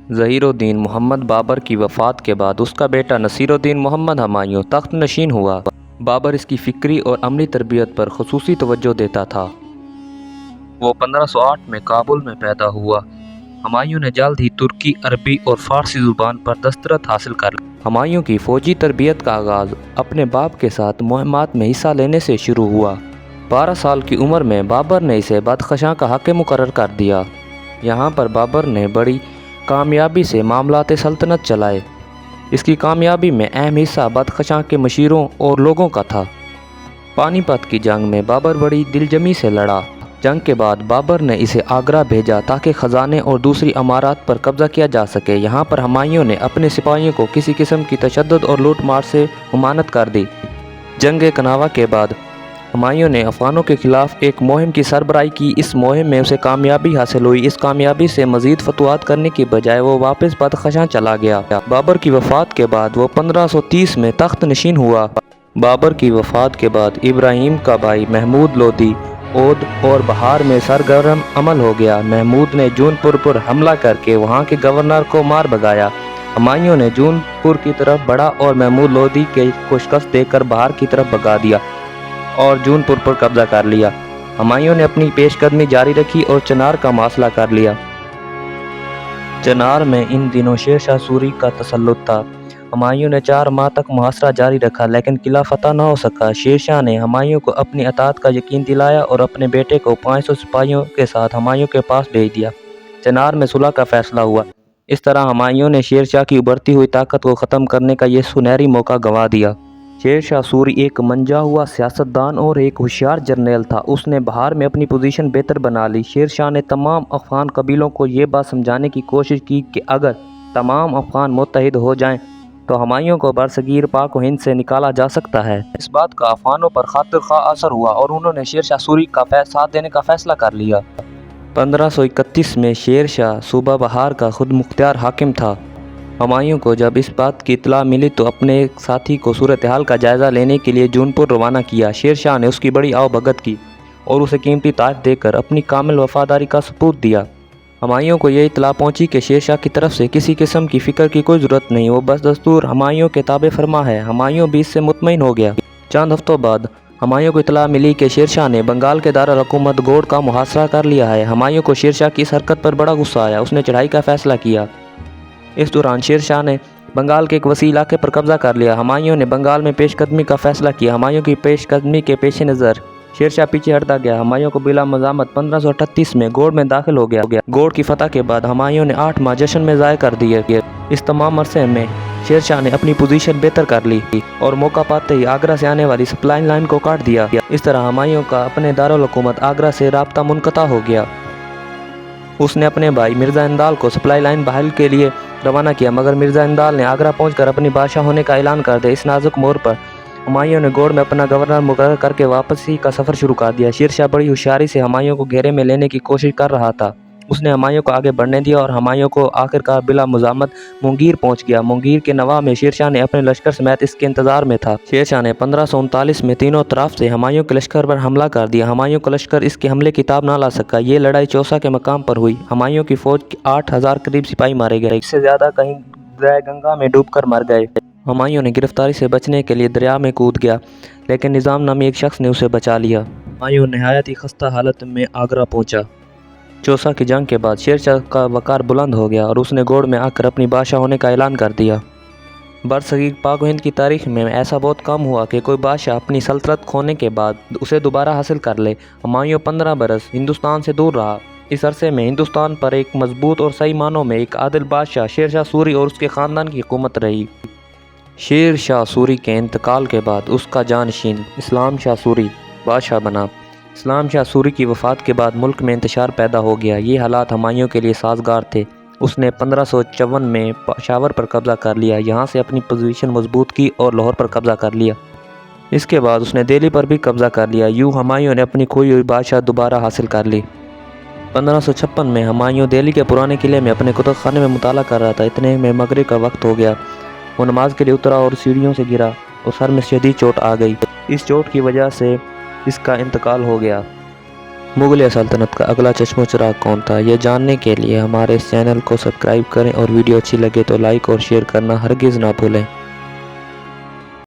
ظہیر الدین محمد بابر کی وفات کے بعد اس کا بیٹا نصیر الدین محمد ہمایوں تخت نشین ہوا۔ بابر اس کی فکری اور عملی تربیت پر خصوصی توجہ دیتا تھا۔ وہ 1508 میں کابل میں پیدا ہوا۔ ہمایوں نے جلد ہی ترکی، عربی اور فارسی زبان پر دسترت حاصل کر لی۔ ہمایوں کی فوجی تربیت کا آغاز اپنے باپ کے ساتھ مہمات میں حصہ لینے سے شروع ہوا۔ 12 سال کی عمر میں بابر نے اسے بدخشاں کا حاکم مقرر کر دیا۔ یہاں پر بابر نے بڑی کامیابی سے معاملات سلطنت چلائے۔ اس کی کامیابی میں اہم حصہ بدخشاں کے مشیروں اور لوگوں کا تھا۔ پانی پت کی جنگ میں بابر بڑی دلجمی سے لڑا۔ جنگ کے بعد بابر نے اسے آگرہ بھیجا تاکہ خزانے اور دوسری امارات پر قبضہ کیا جا سکے۔ یہاں پر ہمایوں نے اپنے سپاہیوں کو کسی قسم کی تشدد اور لوٹ مار سے ممانعت کر دی۔ جنگ کناوا کے بعد ہمایوں نے افغانوں کے خلاف ایک مہم کی سربراہی کی۔ اس مہم میں اسے کامیابی حاصل ہوئی۔ اس کامیابی سے مزید فتوحات کرنے کی بجائے وہ واپس بدخشاں چلا گیا۔ بابر کی وفات کے بعد وہ 1530 میں تخت نشین ہوا۔ بابر کی وفات کے بعد ابراہیم کا بھائی محمود لودھی اودھ اور بہار میں سرگرم عمل ہو گیا۔ محمود نے جون پور پر حملہ کر کے وہاں کے گورنر کو مار بھگایا۔ ہمایوں نے جون پور کی طرف بڑھا اور محمود لودھی کو شکست دے کر بہار کی طرف بھگا دیا اور جون پور پر قبضہ کر لیا۔ ہمایوں نے اپنی پیش قدمی جاری رکھی اور چنار کا محاصرہ کر لیا۔ چنار میں ان دنوں شیر شاہ سوری کا تسلط تھا۔ ہمایوں نے 4 ماہ تک محاصرہ جاری رکھا لیکن قلعہ فتح نہ ہو سکا۔ شیر شاہ نے ہمایوں کو اپنی اطاعت کا یقین دلایا اور اپنے بیٹے کو 500 سپاہیوں کے ساتھ ہمایوں کے پاس بھیج دیا۔ چنار میں صلح کا فیصلہ ہوا۔ اس طرح ہمایوں نے شیر شاہ کی ابھرتی ہوئی طاقت کو ختم کرنے کا یہ سنہری موقع گنوا دیا۔ شیر شاہ سوری ایک منجا ہوا سیاستدان اور ایک ہوشیار جرنیل تھا۔ اس نے بہار میں اپنی پوزیشن بہتر بنا لی۔ شیر شاہ نے تمام افغان قبیلوں کو یہ بات سمجھانے کی کوشش کی کہ اگر تمام افغان متحد ہو جائیں تو ہمایوں کو برصغیر پاک و ہند سے نکالا جا سکتا ہے۔ اس بات کا افغانوں پر خاطر خواہ اثر ہوا اور انہوں نے شیر شاہ سوری کا ساتھ دینے کا فیصلہ کر لیا۔ 1531 میں شیر شاہ صوبہ بہار کا خود مختار حاکم تھا۔ ہمایوں کو جب اس بات کی اطلاع ملی تو اپنے ایک ساتھی کو صورتحال کا جائزہ لینے کے لیے جون پور روانہ کیا۔ شیر شاہ نے اس کی بڑی آؤ بھگت کی اور اسے قیمتی تحائف دے کر اپنی کامل وفاداری کا ثبوت دیا۔ ہمایوں کو یہ اطلاع پہنچی کہ شیر شاہ کی طرف سے کسی قسم کی فکر کی کوئی ضرورت نہیں، وہ بس دستور ہمایوں کے تابع فرما ہے۔ ہمایوں بھی اس سے مطمئن ہو گیا۔ چند ہفتوں بعد ہمایوں کو اطلاع ملی کہ شیر شاہ نے بنگال کے دارالحکومت گوڑ کا محاصرہ کر لیا ہے۔ ہمایوں کو شیر شاہ کی اس حرکت پر بڑا غصہ آیا۔ اس نے چڑھائی کا فیصلہ کیا۔ اس دوران شیر شاہ نے بنگال کے ایک وسیع علاقے پر قبضہ کر لیا۔ ہمایوں نے بنگال میں پیش قدمی کا فیصلہ کیا۔ ہمایوں کی پیش قدمی کے پیش نظر شیر شاہ پیچھے ہٹتا گیا۔ ہمایوں کو بلا مزاحمت 1538 میں گوڑ میں داخل ہو گیا۔ گوڑ کی فتح کے بعد ہمایوں نے 8 ماہ جشن میں ضائع کر دیے۔ اس تمام عرصے میں شیر شاہ نے اپنی پوزیشن بہتر کر لی اور موقع پاتے ہی آگرہ سے آنے والی سپلائی لائن کو کاٹ دیا۔ اس طرح ہمایوں کا اپنے دارالحکومت آگرہ سے رابطہ منقطع ہو گیا۔ اس نے اپنے بھائی مرزا اندال کو سپلائی لائن بحال کے لیے روانہ کیا مگر مرزا اندال نے آگرہ پہنچ کر اپنی بادشاہ ہونے کا اعلان کر دیا۔ اس نازک موڑ پر ہمایوں نے گوڑ میں اپنا گورنر مقرر کر کے واپسی کا سفر شروع کر دیا۔ شیر شاہ بڑی ہوشیاری سے ہمایوں کو گھیرے میں لینے کی کوشش کر رہا تھا۔ اس نے ہمایوں کو آگے بڑھنے دیا اور ہمایوں کو آخرکار بلا مزاحمت مونگیر پہنچ گیا۔ مونگیر کے نواح میں شیر شاہ نے اپنے لشکر سمیت اس کے انتظار میں تھا۔ شیر شاہ نے 1539 میں تینوں طرف سے ہمایوں کے لشکر پر حملہ کر دیا۔ ہمایوں کا لشکر اس کے حملے کی تاب نہ لا سکا۔ یہ لڑائی چوسا کے مقام پر ہوئی۔ ہمایوں کی فوج کے 8000 قریب سپاہی مارے گئے۔ اس سے زیادہ کہیں دریائے گنگا میں ڈوب کر مر گئے۔ ہمایوں نے گرفتاری سے بچنے کے لیے دریا میں کود گیا لیکن نظام نامی ایک شخص نے اسے بچا لیا۔ ہمایوں نہایت ہی خستہ حالت میں آگرہ پہنچا۔ چوسا کی جنگ کے بعد شیر شاہ کا وقار بلند ہو گیا اور اس نے گوڑ میں آ کر اپنی بادشاہ ہونے کا اعلان کر دیا۔ برصغیر پاک و ہند کی تاریخ میں ایسا بہت کم ہوا کہ کوئی بادشاہ اپنی سلطنت کھونے کے بعد اسے دوبارہ حاصل کر لے۔ ہمایوں 15 برس ہندوستان سے دور رہا۔ اس عرصے میں ہندوستان پر ایک مضبوط اور صحیح معنوں میں ایک عادل بادشاہ شیر شاہ سوری اور اس کے خاندان کی حکومت رہی۔ شیر شاہ سوری کے انتقال کے بعد اس کا جانشین اسلام شاہ سوری بادشاہ بنا۔ اسلام شاہ سوری کی وفات کے بعد ملک میں انتشار پیدا ہو گیا۔ یہ حالات ہمایوں کے لیے سازگار تھے۔ اس نے 1554 میں پشاور پر قبضہ کر لیا، یہاں سے اپنی پوزیشن مضبوط کی اور لاہور پر قبضہ کر لیا۔ اس کے بعد اس نے دہلی پر بھی قبضہ کر لیا۔ یوں ہمایوں نے اپنی کھوئی ہوئی بادشاہ دوبارہ حاصل کر لی۔ 1556 میں ہمایوں دہلی کے پرانے قلعے میں اپنے کتب خانے میں مطالعہ کر رہا تھا۔ اتنے میں مغرب کا وقت ہو گیا۔ وہ نماز کے لیے اترا اور سیڑھیوں سے گرا اور سر میں شدید چوٹ آ گئی۔ اس چوٹ کی وجہ سے اس کا انتقال ہو گیا۔ مغلیہ سلطنت کا اگلا چشم و چراغ کون تھا؟ یہ جاننے کے لیے ہمارے اس چینل کو سبسکرائب کریں اور ویڈیو اچھی لگے تو لائک اور شیئر کرنا ہرگز نہ بھولیں۔